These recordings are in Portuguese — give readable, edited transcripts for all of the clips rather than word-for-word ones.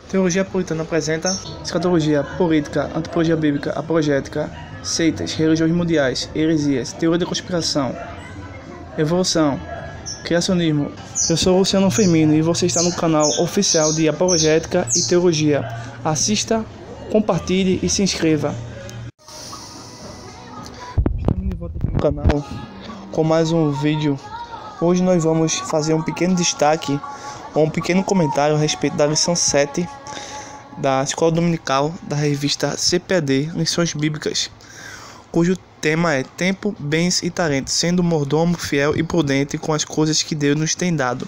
Teologia puritana apresenta escatologia, política, antropologia bíblica, apologética, seitas, religiões mundiais, heresias, teoria da conspiração, evolução, criacionismo. Eu sou Luciano Firmino e você está no canal oficial de Apologética e Teologia. Assista, compartilhe e se inscreva. Estamos de volta aqui no canal com mais um vídeo. Hoje nós vamos fazer um pequeno destaque ou um pequeno comentário a respeito da lição 7 da Escola Dominical da revista CPAD, Lições Bíblicas, cujo tema é Tempo, Bens e Talentos, sendo mordomo, fiel e prudente com as coisas que Deus nos tem dado.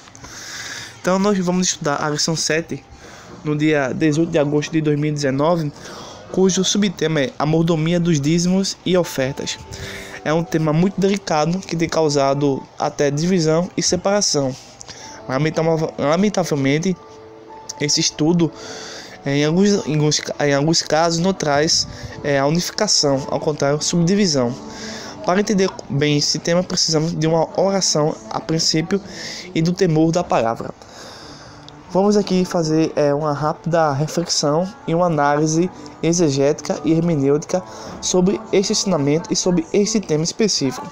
Então nós vamos estudar a lição 7 no dia 18 de agosto de 2019, cujo subtema é a mordomia dos dízimos e ofertas. É um tema muito delicado que tem causado até divisão e separação. Lamentavelmente, esse estudo, em alguns casos, não traz a unificação, ao contrário, subdivisão. Para entender bem esse tema, precisamos de uma oração a princípio e do temor da palavra. Vamos aqui fazer uma rápida reflexão e uma análise exegética e hermenêutica sobre este ensinamento e sobre este tema específico.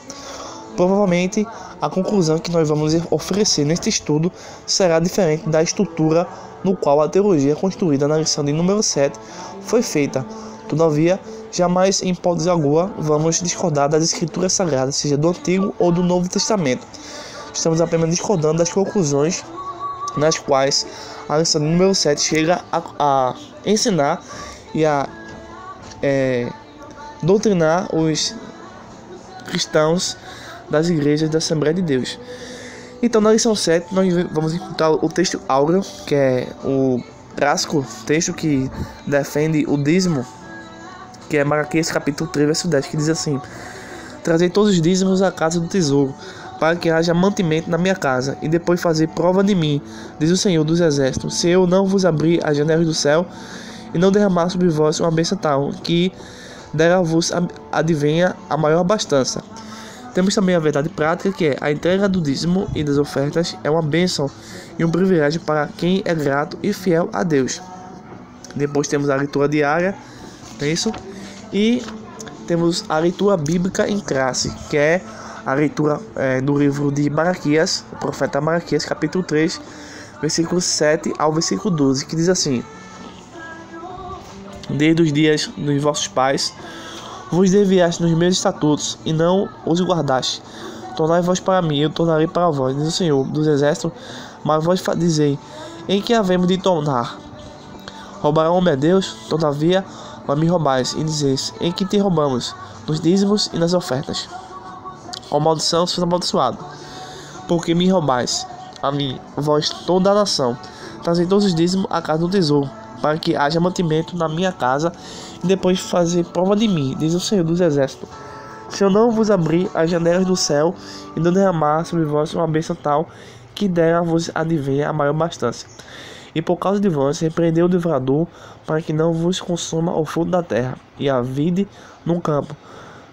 Provavelmente, a conclusão que nós vamos oferecer neste estudo será diferente da estrutura no qual a teologia construída na lição de número 7 foi feita. Todavia, jamais em hipótese alguma vamos discordar das escrituras sagradas, seja do Antigo ou do Novo Testamento. Estamos apenas discordando das conclusões nas quais a lição de número 7 chega a ensinar e a doutrinar os cristãos das igrejas da Assembleia de Deus. Então, na lição 7, nós vamos encontrar o texto áureo, que é o clássico texto que defende o dízimo, que é Malaquias capítulo 3, verso 10, que diz assim: trazei todos os dízimos à casa do tesouro, para que haja mantimento na minha casa, e depois fazer prova de mim, diz o Senhor dos Exércitos, se eu não vos abrir as janelas do céu, e não derramar sobre vós uma bênção tal, que dela vos advenha a maior abastança. Temos também a verdade prática, que é a entrega do dízimo e das ofertas é uma bênção e um privilégio para quem é grato e fiel a Deus. Depois temos a leitura diária, é isso? E temos a leitura bíblica em classe, que é a leitura do livro de Malaquias, o profeta Malaquias, capítulo 3, versículo 7 ao versículo 12, que diz assim: desde os dias dos vossos pais vos desviaste nos meus estatutos, e não os guardaste. Tornai-vos para mim, eu tornarei para vós, diz o Senhor dos Exércitos. Mas vós dizei, em que havemos de tornar? Roubará homem a Deus? Todavia, vós me roubais, e dizeis, em que te roubamos? Nos dízimos e nas ofertas. Ó maldição, sois amaldiçoado, porque me roubais, a mim, vós toda a nação. Trazei todos os dízimos à casa do tesouro, para que haja mantimento na minha casa, e depois fazer prova de mim, diz o Senhor dos Exércitos, se eu não vos abrir as janelas do céu, e não derramar sobre vós uma bênção tal, que dela vos advenha a maior abastança. E por causa de vós, repreendeu o devorador, para que não vos consuma o fruto da terra, e a vide no campo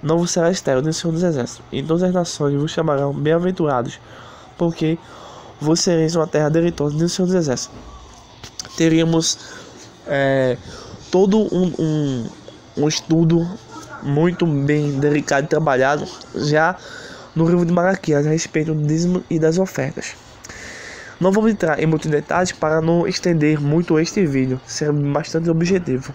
não vos será estéril, diz o Senhor dos Exércitos. E todas as nações vos chamarão bem-aventurados, porque vos sereis uma terra deleitosa, diz o Senhor dos Exércitos. Teríamos todo um estudo muito bem delicado e trabalhado já no livro de Malaquias a respeito do dízimo e das ofertas. Não vamos entrar em muitos detalhes para não estender muito este vídeo, ser bastante objetivo.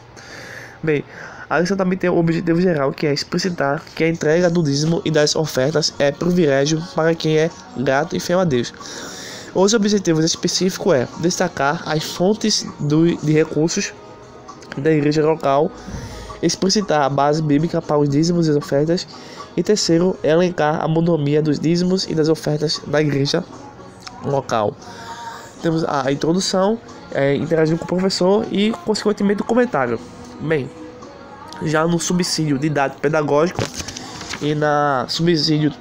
Bem, a lição também tem o objetivo geral, que é explicitar que a entrega do dízimo e das ofertas é privilégio para quem é grato e fiel a Deus. Os objetivos específicos é destacar as fontes de recursos da igreja local, explicitar a base bíblica para os dízimos e as ofertas, e terceiro, elencar a mordomia dos dízimos e das ofertas da igreja local. Temos a introdução, interagindo com o professor e, consequentemente, o comentário. Bem, já no subsídio didático pedagógico e na subsídio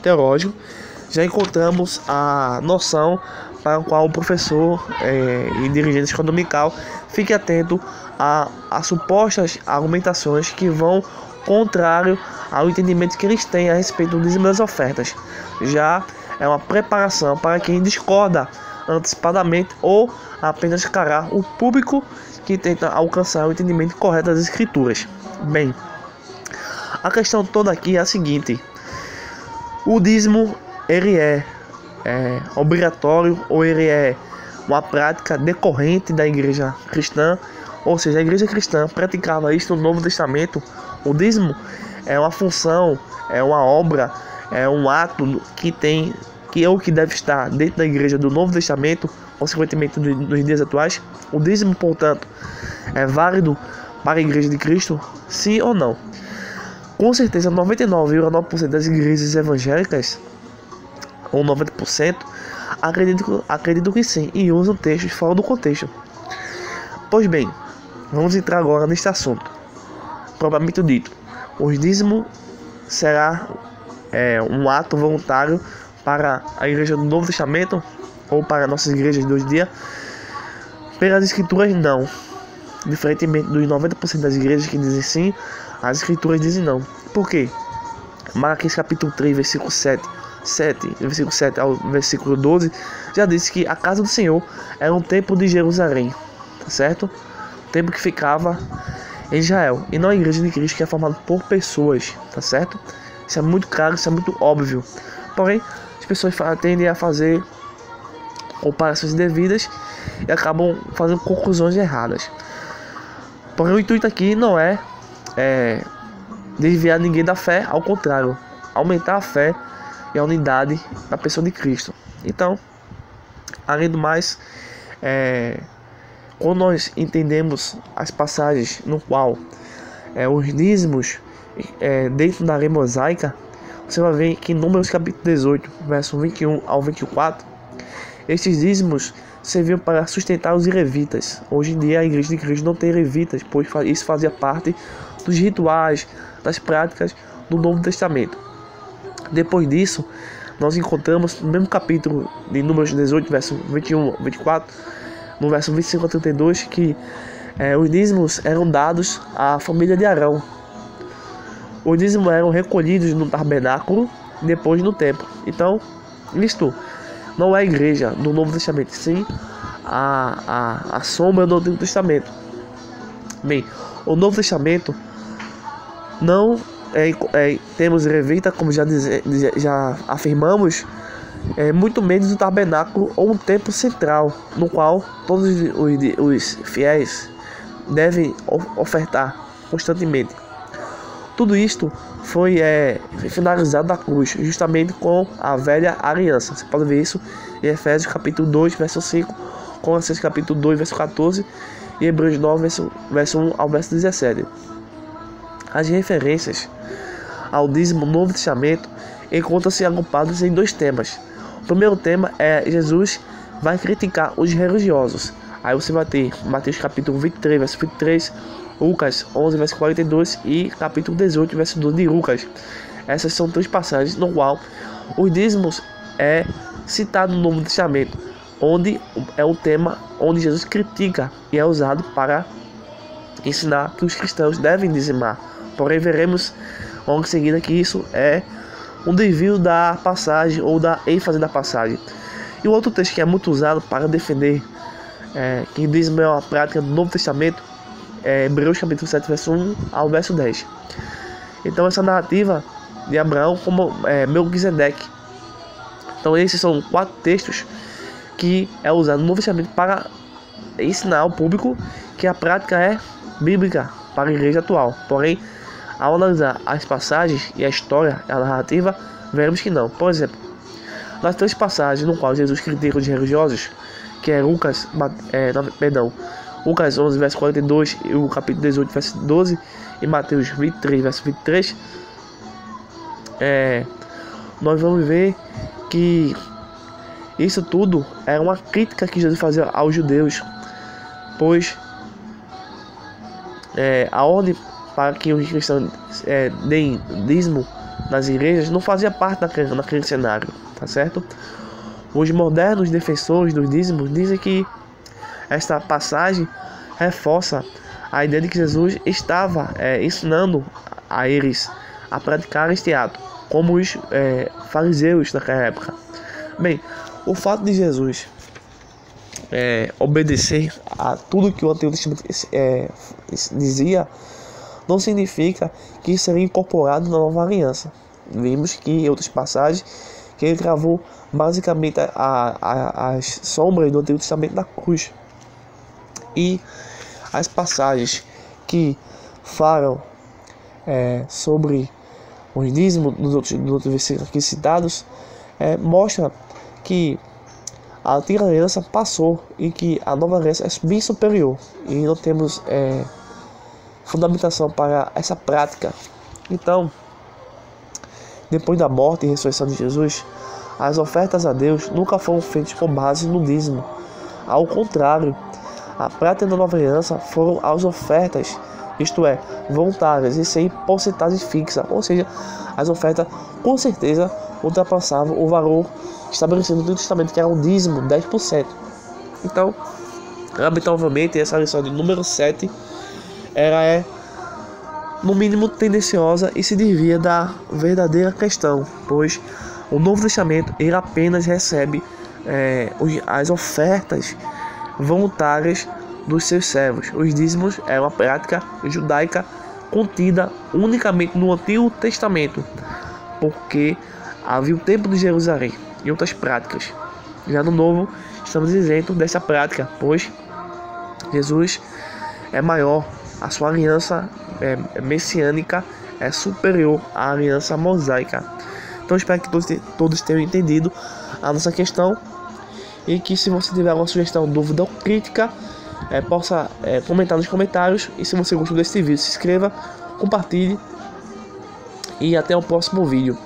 teológico, já encontramos a noção para a qual o professor e dirigente da escola dominical fique atento a supostas argumentações que vão contrário ao entendimento que eles têm a respeito do dízimo das ofertas. Já é uma preparação para quem discorda antecipadamente ou apenas calar o público que tenta alcançar o entendimento correto das escrituras. Bem, a questão toda aqui é a seguinte: o dízimo ele é obrigatório ou ele é uma prática decorrente da igreja cristã, ou seja, a igreja cristã praticava isso no Novo Testamento. O dízimo é uma função, é uma obra, é um ato que deve estar dentro da igreja do Novo Testamento, consequentemente nos dias atuais. O dízimo, portanto, é válido para a igreja de Cristo, sim ou não? Com certeza 99,9% das igrejas evangélicas, ou 90%, acredito que sim, e usam textos fora do contexto. Pois bem, vamos entrar agora neste assunto. Propriamente dito, o dízimo será um ato voluntário para a igreja do Novo Testamento ou para nossas igrejas de hoje em dia? Pelas escrituras, não. Diferentemente dos 90% das igrejas que dizem sim, as escrituras dizem não. Por quê? Malaquias capítulo 3, versículo 7 ao versículo 12, já disse que a casa do Senhor era um templo de Jerusalém, tá certo? O templo que ficava em Israel, e não a igreja de Cristo, que é formada por pessoas, tá certo? Isso é muito claro, isso é muito óbvio. Porém, as pessoas tendem a fazer comparações indevidas e acabam fazendo conclusões erradas. Porém, o intuito aqui não é desviar ninguém da fé, ao contrário, aumentar a fé e a unidade da pessoa de Cristo. Então, além do mais, quando nós entendemos as passagens no qual os dízimos dentro da lei mosaica, você vai ver que em Números capítulo 18, verso 21 ao 24, estes dízimos serviam para sustentar os levitas. Hoje em dia a igreja de Cristo não tem levitas, pois isso fazia parte dos rituais, das práticas do Novo Testamento. Depois disso, nós encontramos no mesmo capítulo de Números 18, verso 21 ao 24, no verso 25 a 32, que os dízimos eram dados à família de Arão. Os dízimos eram recolhidos no tabernáculo e depois no templo. Então, isto não é a igreja do Novo Testamento, sim a sombra do Antigo Testamento. Bem, o Novo Testamento não temos levita, como já afirmamos, muito menos o tabernáculo ou um templo central, no qual todos os fiéis devem ofertar constantemente. Tudo isto foi finalizado na cruz, justamente com a velha aliança. Você pode ver isso em Efésios capítulo 2, verso 5, Colossenses capítulo 2, verso 14 e Hebreus 9, verso 1 ao verso 17. As referências ao dízimo no Novo Testamento encontram-se agrupadas em dois temas. O primeiro tema é Jesus vai criticar os religiosos. Aí você vai ter Mateus capítulo 23, verso 23, Lucas 11, verso 42 e capítulo 18, verso 12 de Lucas. Essas são três passagens no qual os dízimos é citado no Novo Testamento, onde é um tema onde Jesus critica e é usado para ensinar que os cristãos devem dizimar. Porém, veremos logo em seguida que isso é um desvio da passagem ou da ênfase da passagem. E o outro texto que é muito usado para defender que o dízimo é uma prática do Novo Testamento é Hebreus capítulo 7, verso 1 ao verso 10. Então essa narrativa de Abraão como Melquisedeque. Então esses são 4 textos que é usado no Novo Testamento para ensinar ao público que a prática é bíblica para a igreja atual. Porém, ao analisar as passagens e a história, a narrativa, veremos que não. Por exemplo, nas 3 passagens no qual Jesus critica os religiosos, que é Lucas 11, verso 42 e o capítulo 18, verso 12 e Mateus 23, verso 23, nós vamos ver que isso tudo é uma crítica que Jesus fazia aos judeus, pois a ordem para que os cristãos deem dízimo nas igrejas não fazia parte naquele cenário, tá certo? Os modernos defensores dos dízimos dizem que esta passagem reforça a ideia de que Jesus estava ensinando a eles a praticar este ato, como os fariseus daquela época. Bem, o fato de Jesus obedecer a tudo que o Antigo Testamento dizia, não significa que seria incorporado na nova aliança. Vimos que em outras passagens que ele gravou basicamente as sombras do Antigo Testamento na cruz. E as passagens que falam sobre os dízimos nos outros versículos aqui citados mostra que a antiga aliança passou e que a nova aliança é bem superior, e não temos fundamentação para essa prática. Então, depois da morte e ressurreição de Jesus, as ofertas a Deus nunca foram feitas com base no dízimo. Ao contrário, a prática da nova aliança foram as ofertas, isto é, voluntárias e sem porcentagem fixa, ou seja, as ofertas com certeza ultrapassavam o valor estabelecido no Antigo Testamento, que era um dízimo 10%. Então, lamentavelmente, essa lição de número 7 ela no mínimo tendenciosa e se desvia da verdadeira questão, pois o Novo Testamento ele apenas recebe as ofertas voluntárias dos seus servos. Os dízimos é uma prática judaica contida unicamente no Antigo Testamento, porque havia o Templo de Jerusalém e outras práticas. Já no Novo, estamos isentos dessa prática, pois Jesus é maior, a sua aliança messiânica é superior à aliança mosaica. Então espero que todos tenham entendido a nossa questão, e que se você tiver alguma sugestão, dúvida ou crítica, possa comentar nos comentários. E se você gostou desse vídeo, se inscreva, compartilhe e até o próximo vídeo.